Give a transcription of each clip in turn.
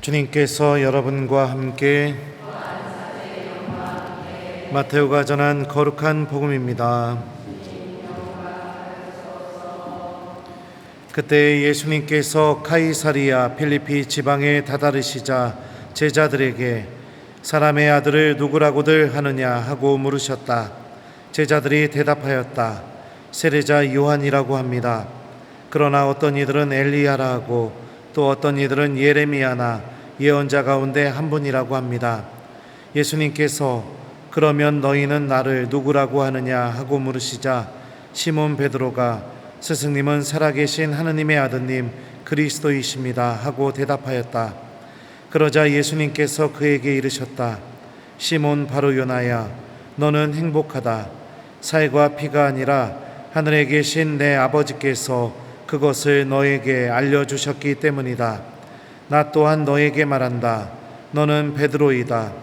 주님께서 여러분과 함께 마테오가 전한 거룩한 복음입니다. 그때 예수님께서 카이사리아 필리피 지방에 다다르시자 제자들에게 사람의 아들을 누구라고들 하느냐 하고 물으셨다. 제자들이 대답하였다. 세례자 요한이라고 합니다. 그러나 어떤 이들은 엘리야라 하고 또 어떤 이들은 예레미야나 예언자 가운데 한 분이라고 합니다. 예수님께서 그러면 너희는 나를 누구라고 하느냐 하고 물으시자 시몬 베드로가 스승님은 살아계신 하느님의 아드님 그리스도이십니다 하고 대답하였다. 그러자 예수님께서 그에게 이르셨다. 시몬 바로 요나야, 너는 행복하다. 살과 피가 아니라 하늘에 계신 내 아버지께서 그것을 너에게 알려주셨기 때문이다. 나 또한 너에게 말한다. 너는 베드로이다.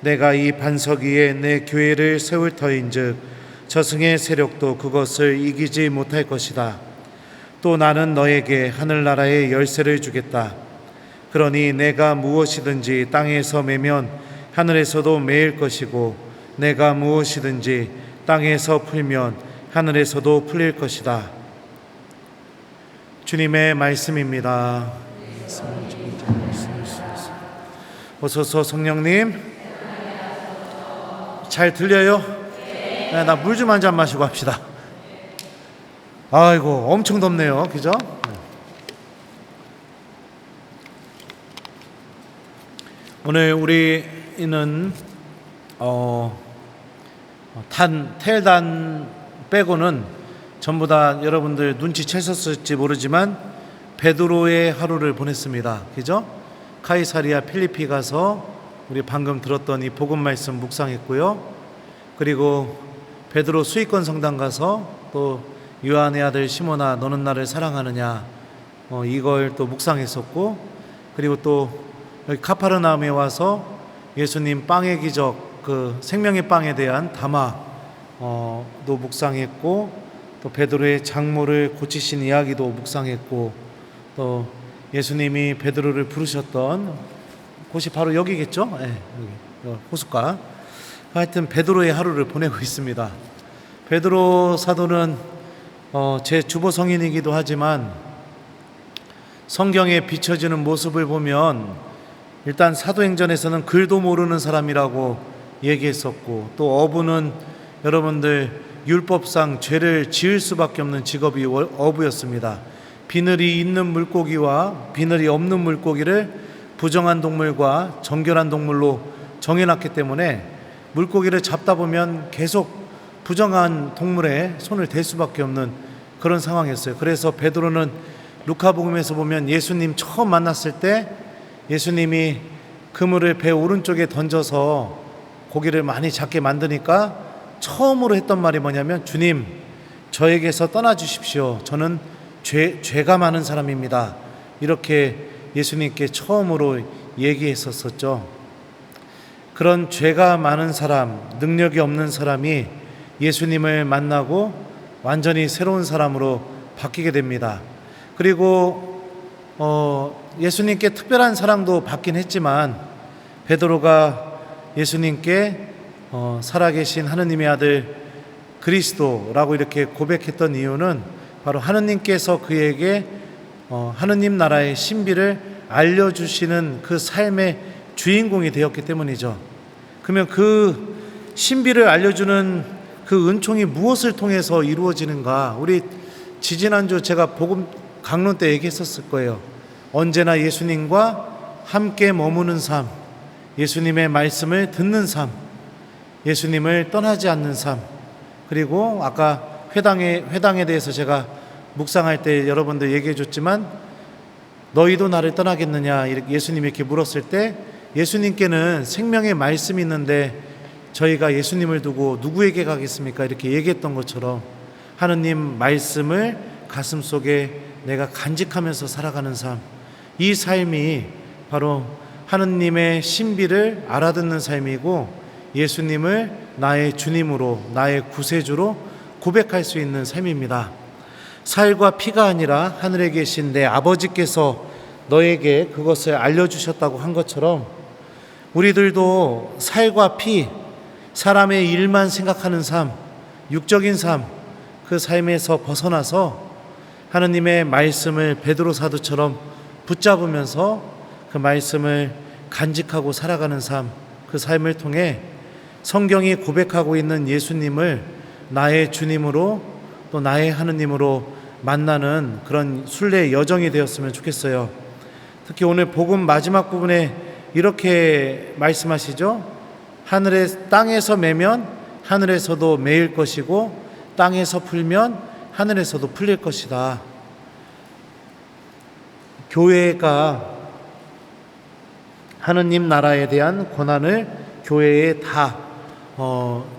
내가 이 반석 위에 내 교회를 세울 터인즉 저승의 세력도 그것을 이기지 못할 것이다. 또 나는 너에게 하늘나라의 열쇠를 주겠다. 그러니 내가 무엇이든지 땅에서 매면 하늘에서도 매일 것이고 내가 무엇이든지 땅에서 풀면 하늘에서도 풀릴 것이다. 주님의 말씀입니다. 어서서 성령님. 잘 들려요? 네, 나 물 좀 한 잔 마시고 합시다. 아이고 엄청 덥네요, 그죠? 오늘 우리는 텔단 빼고는 전부 다 여러분들 눈치채셨을지 모르지만 베드로의 하루를 보냈습니다. 그죠? 카이사리아 필리피 가서 우리 방금 들었던 이 복음 말씀 묵상했고요. 그리고 베드로 수익권 성당 가서 또 요한의 아들 시몬아 너는 나를 사랑하느냐 이걸 또 묵상했었고, 그리고 또 여기 카파르나움에 와서 예수님 빵의 기적 그 생명의 빵에 대한 담화도 묵상했고, 또 베드로의 장모를 고치신 이야기도 묵상했고, 또 예수님이 베드로를 부르셨던 곳이 바로 여기겠죠? 네, 여기 호숫가. 하여튼 베드로의 하루를 보내고 있습니다. 베드로 사도는 제 주보 성인이기도 하지만 성경에 비춰지는 모습을 보면 일단 사도행전에서는 글도 모르는 사람이라고 얘기했었고, 또 어부는 여러분들 율법상 죄를 지을 수밖에 없는 직업이 어부였습니다. 비늘이 있는 물고기와 비늘이 없는 물고기를 부정한 동물과 정결한 동물로 정해놨기 때문에 물고기를 잡다 보면 계속 부정한 동물에 손을 댈 수밖에 없는 그런 상황이었어요. 그래서 베드로는 루카복음에서 보면 예수님 처음 만났을 때 예수님이 그물을 배 오른쪽에 던져서 고기를 많이 잡게 만드니까 처음으로 했던 말이 뭐냐면 주님 저에게서 떠나 주십시오. 저는 죄가 많은 사람입니다. 이렇게 예수님께 처음으로 얘기했었죠. 그런 죄가 많은 사람, 능력이 없는 사람이 예수님을 만나고 완전히 새로운 사람으로 바뀌게 됩니다. 그리고 예수님께 특별한 사랑도 받긴 했지만 베드로가 예수님께 살아계신 하느님의 아들 그리스도라고 이렇게 고백했던 이유는 바로 하느님께서 그에게 하느님 나라의 신비를 알려주시는 그 삶의 주인공이 되었기 때문이죠. 그러면 그 신비를 알려주는 그 은총이 무엇을 통해서 이루어지는가? 우리 지지난주 제가 복음 강론 때 얘기했었을 거예요. 언제나 예수님과 함께 머무는 삶, 예수님의 말씀을 듣는 삶, 예수님을 떠나지 않는 삶, 그리고 아까 회당에 대해서 제가 묵상할 때 여러분들 얘기해 줬지만 너희도 나를 떠나겠느냐 예수님이 이렇게 물었을 때 예수님께는 생명의 말씀이 있는데 저희가 예수님을 두고 누구에게 가겠습니까? 이렇게 얘기했던 것처럼 하느님 말씀을 가슴속에 내가 간직하면서 살아가는 삶, 이 삶이 바로 하느님의 신비를 알아듣는 삶이고 예수님을 나의 주님으로 나의 구세주로 고백할 수 있는 삶입니다. 살과 피가 아니라 하늘에 계신 내 아버지께서 너에게 그것을 알려주셨다고 한 것처럼 우리들도 살과 피, 사람의 일만 생각하는 삶, 육적인 삶, 그 삶에서 벗어나서 하느님의 말씀을 베드로 사도처럼 붙잡으면서 그 말씀을 간직하고 살아가는 삶, 그 삶을 통해 성경이 고백하고 있는 예수님을 나의 주님으로 또 나의 하느님으로 만나는 그런 순례 여정이 되었으면 좋겠어요. 특히 오늘 복음 마지막 부분에 이렇게 말씀하시죠. 땅에서 매면 하늘에서도 매일 것이고 땅에서 풀면 하늘에서도 풀릴 것이다. 교회가 하느님 나라에 대한 권한을 교회에 다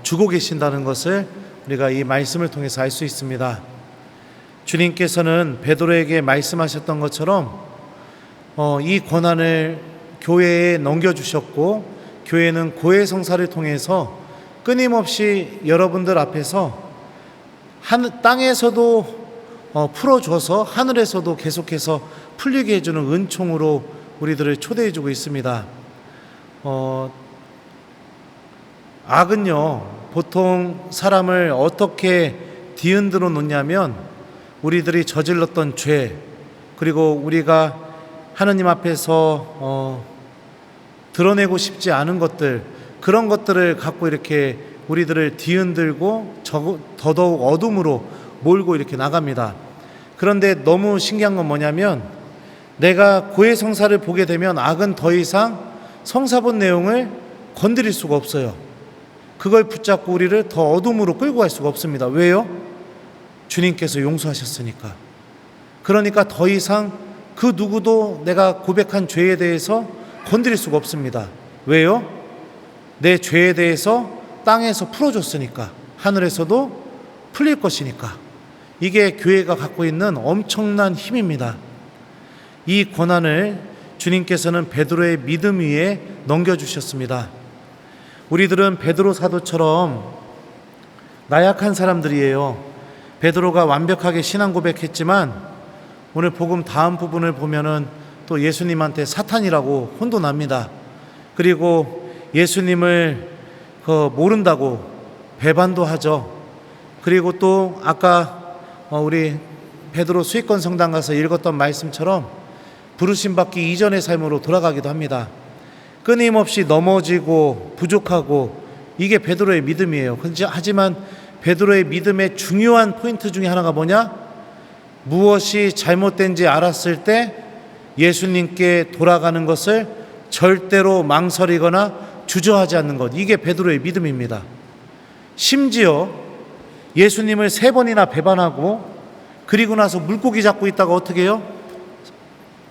주고 계신다는 것을 우리가 이 말씀을 통해서 알 수 있습니다. 주님께서는 베드로에게 말씀하셨던 것처럼 이 권한을 교회에 넘겨주셨고 교회는 고해성사를 통해서 끊임없이 여러분들 앞에서 땅에서도 풀어줘서 하늘에서도 계속해서 풀리게 해주는 은총으로 우리들을 초대해주고 있습니다. 악은요, 보통 사람을 어떻게 뒤흔들어 놓냐면 우리들이 저질렀던 죄, 그리고 우리가 하느님 앞에서 드러내고 싶지 않은 것들, 그런 것들을 갖고 이렇게 우리들을 뒤흔들고 더더욱 어둠으로 몰고 이렇게 나갑니다. 그런데 너무 신기한 건 뭐냐면 내가 고해성사를 보게 되면 악은 더 이상 성사 본 내용을 건드릴 수가 없어요. 그걸 붙잡고 우리를 더 어둠으로 끌고 갈 수가 없습니다. 왜요? 주님께서 용서하셨으니까. 그러니까 더 이상 그 누구도 내가 고백한 죄에 대해서 건드릴 수가 없습니다. 왜요? 내 죄에 대해서 땅에서 풀어줬으니까, 하늘에서도 풀릴 것이니까. 이게 교회가 갖고 있는 엄청난 힘입니다. 이 권한을 주님께서는 베드로의 믿음 위에 넘겨주셨습니다. 우리들은 베드로 사도처럼 나약한 사람들이에요. 베드로가 완벽하게 신앙 고백했지만 오늘 복음 다음 부분을 보면은 또 예수님한테 사탄이라고 혼돈합니다. 그리고 예수님을 모른다고 배반도 하죠. 그리고 또 아까 우리 베드로 수익권 성당 가서 읽었던 말씀처럼 부르심 받기 이전의 삶으로 돌아가기도 합니다. 끊임없이 넘어지고 부족하고 이게 베드로의 믿음이에요. 하지만 베드로의 믿음의 중요한 포인트 중에 하나가 뭐냐? 무엇이 잘못된지 알았을 때 예수님께 돌아가는 것을 절대로 망설이거나 주저하지 않는 것. 이게 베드로의 믿음입니다. 심지어 예수님을 3번이나 배반하고 그리고 나서 물고기 잡고 있다가 어떻게 해요?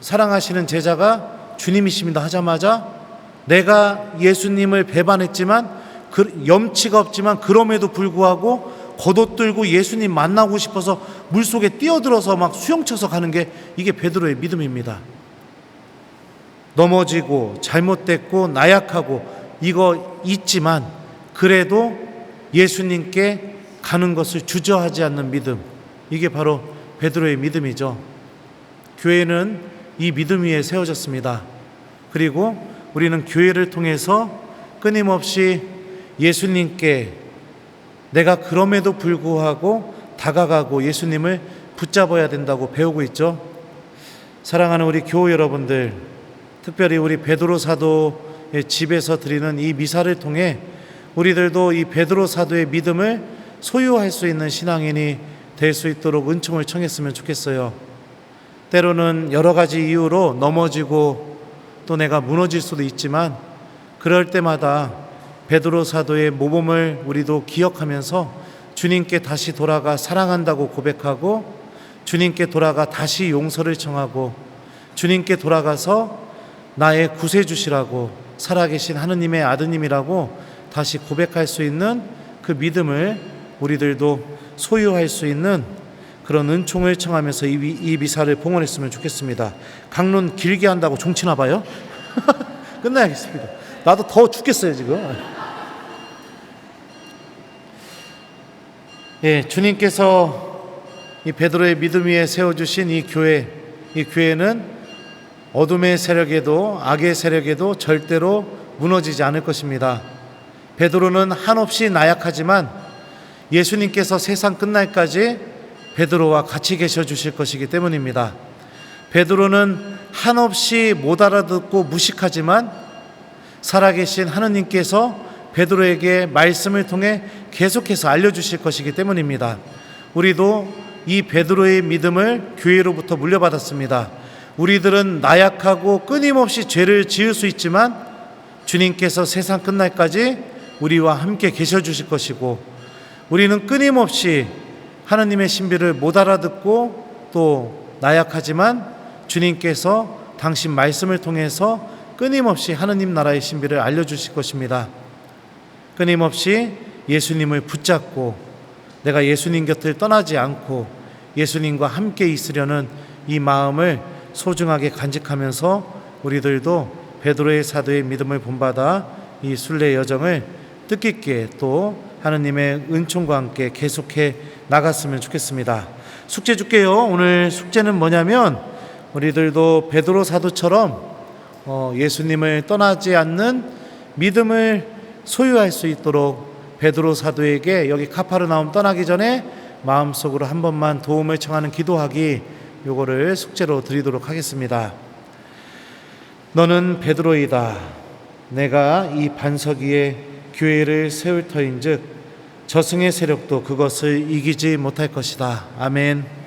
사랑하시는 제자가 주님이십니다 하자마자 내가 예수님을 배반했지만 염치가 없지만 그럼에도 불구하고 걷어들고 예수님 만나고 싶어서 물속에 뛰어들어서 막 수영쳐서 가는 게 이게 베드로의 믿음입니다. 넘어지고 잘못됐고 나약하고 이거 있지만 그래도 예수님께 가는 것을 주저하지 않는 믿음, 이게 바로 베드로의 믿음이죠. 교회는 이 믿음 위에 세워졌습니다. 그리고 우리는 교회를 통해서 끊임없이 예수님께 내가 그럼에도 불구하고 다가가고 예수님을 붙잡아야 된다고 배우고 있죠. 사랑하는 우리 교우 여러분들, 특별히 우리 베드로 사도의 집에서 드리는 이 미사를 통해 우리들도 이 베드로 사도의 믿음을 소유할 수 있는 신앙인이 될 수 있도록 은총을 청했으면 좋겠어요. 때로는 여러 가지 이유로 넘어지고 또 내가 무너질 수도 있지만 그럴 때마다 베드로 사도의 모범을 우리도 기억하면서 주님께 다시 돌아가 사랑한다고 고백하고 주님께 돌아가 다시 용서를 청하고 주님께 돌아가서 나의 구세주시라고 살아계신 하느님의 아드님이라고 다시 고백할 수 있는 그 믿음을 우리들도 소유할 수 있는 그런 은총을 청하면서 이 미사를 봉헌했으면 좋겠습니다. 강론 길게 한다고 종치나 봐요? 끝나야겠습니다. 나도 더 죽겠어요 지금. 예, 주님께서 이 베드로의 믿음 위에 세워주신 이 교회는 어둠의 세력에도 악의 세력에도 절대로 무너지지 않을 것입니다. 베드로는 한없이 나약하지만 예수님께서 세상 끝날까지 베드로와 같이 계셔 주실 것이기 때문입니다. 베드로는 한없이 못 알아듣고 무식하지만 살아계신 하느님께서 베드로에게 말씀을 통해 계속해서 알려주실 것이기 때문입니다. 우리도 이 베드로의 믿음을 교회로부터 물려받았습니다. 우리들은 나약하고 끊임없이 죄를 지을 수 있지만 주님께서 세상 끝날까지 우리와 함께 계셔 주실 것이고, 우리는 끊임없이 하느님의 신비를 못 알아듣고 또 나약하지만 주님께서 당신 말씀을 통해서 끊임없이 하느님 나라의 신비를 알려주실 것입니다. 끊임없이 예수님을 붙잡고 내가 예수님 곁을 떠나지 않고 예수님과 함께 있으려는 이 마음을 소중하게 간직하면서 우리들도 베드로의 사도의 믿음을 본받아 이 순례 여정을 뜻깊게 또 하느님의 은총과 함께 계속해 나갔으면 좋겠습니다. 숙제 줄게요. 오늘 숙제는 뭐냐면 우리들도 베드로 사도처럼 예수님을 떠나지 않는 믿음을 소유할 수 있도록 베드로 사도에게 여기 카파르나움 떠나기 전에 마음속으로 한 번만 도움을 청하는 기도하기, 요거를 숙제로 드리도록 하겠습니다. 너는 베드로이다. 내가 이 반석 위에 교회를 세울 터인즉 저승의 세력도 그것을 이기지 못할 것이다. 아멘.